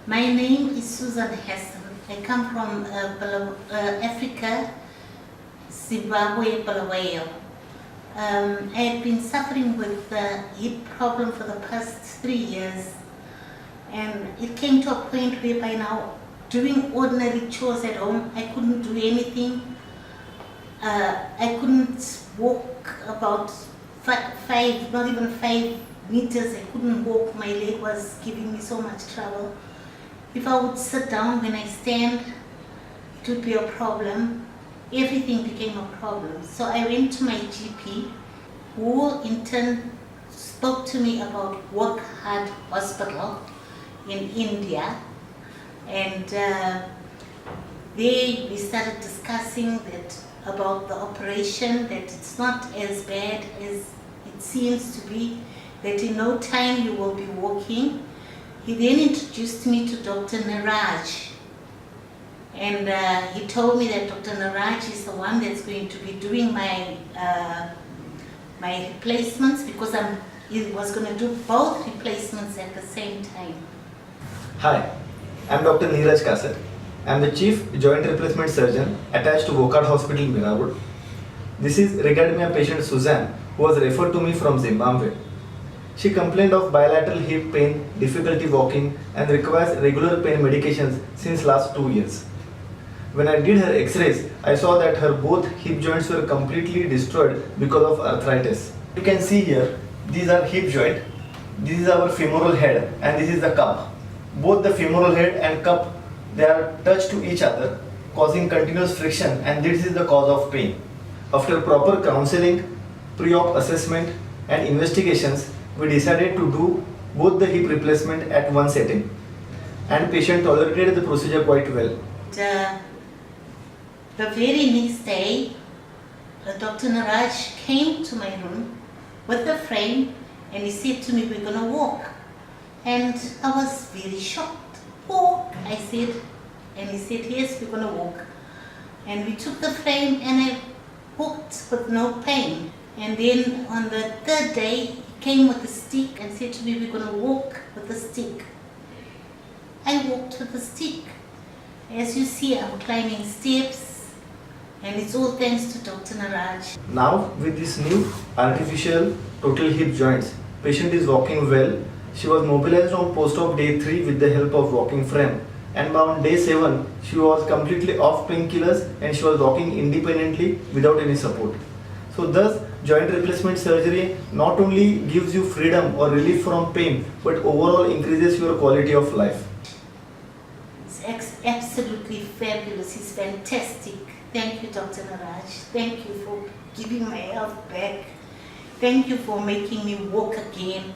My name is Susan Hasen. I come from Africa, Zimbabwe, Bulawayo. I have been suffering with the hip problem for the past 3 years, and it came to a point whereby now doing ordinary chores at home, I couldn't do anything. I couldn't walk about five, not even 5 meters. I couldn't walk. My leg was giving me so much trouble. If I would sit down when I stand, it would be a problem. Everything became a problem. So I went to my GP, who in turn spoke to me about Wockhardt Hospital in India. And there we started discussing about the operation, that it's not as bad as it seems to be, that in no time you will be walking. He then introduced me to Dr. Niraj, and he told me that Dr. Niraj is the one that's going to be doing my my replacements, because he was going to do both replacements at the same time. Hi, I'm Dr. Niraj Kasat. I'm the Chief Joint Replacement Surgeon attached to Wockhardt Hospital, Zimbabwe. This is regarding my patient Suzanne, who was referred to me from Zimbabwe. She complained of bilateral hip pain, difficulty walking, and requires regular pain medications since last 2 years. When I did her x-rays, I saw that her both hip joints were completely destroyed because of arthritis. You can see here, these are hip joint, this is our femoral head, and this is the cup. Both the femoral head and cup, they are touched to each other, causing continuous friction, and this is the cause of pain. After proper counseling, pre-op assessment, and investigations, we decided to do both the hip replacement at one setting, and patient tolerated the procedure quite well. The very next day, Dr. Niraj came to my room with the frame, and he said to me, "We're going to walk." And I was very shocked. "Walk?" I said, and he said, "Yes, we're going to walk." And we took the frame and I walked with no pain. And then on the 3rd day, he came with a stick and said to me, "We're going to walk with the stick." I walked with the stick. As you see, I'm climbing steps, and it's all thanks to Dr. Niraj. Now, with this new artificial total hip joints, patient is walking well. She was mobilized on post-op day 3 with the help of walking frame, and on day 7, she was completely off painkillers and she was walking independently without any support. So thus, joint replacement surgery not only gives you freedom or relief from pain, but overall increases your quality of life. It's absolutely fabulous. It's fantastic. Thank you, Dr. Niraj. Thank you for giving my health back. Thank you for making me walk again.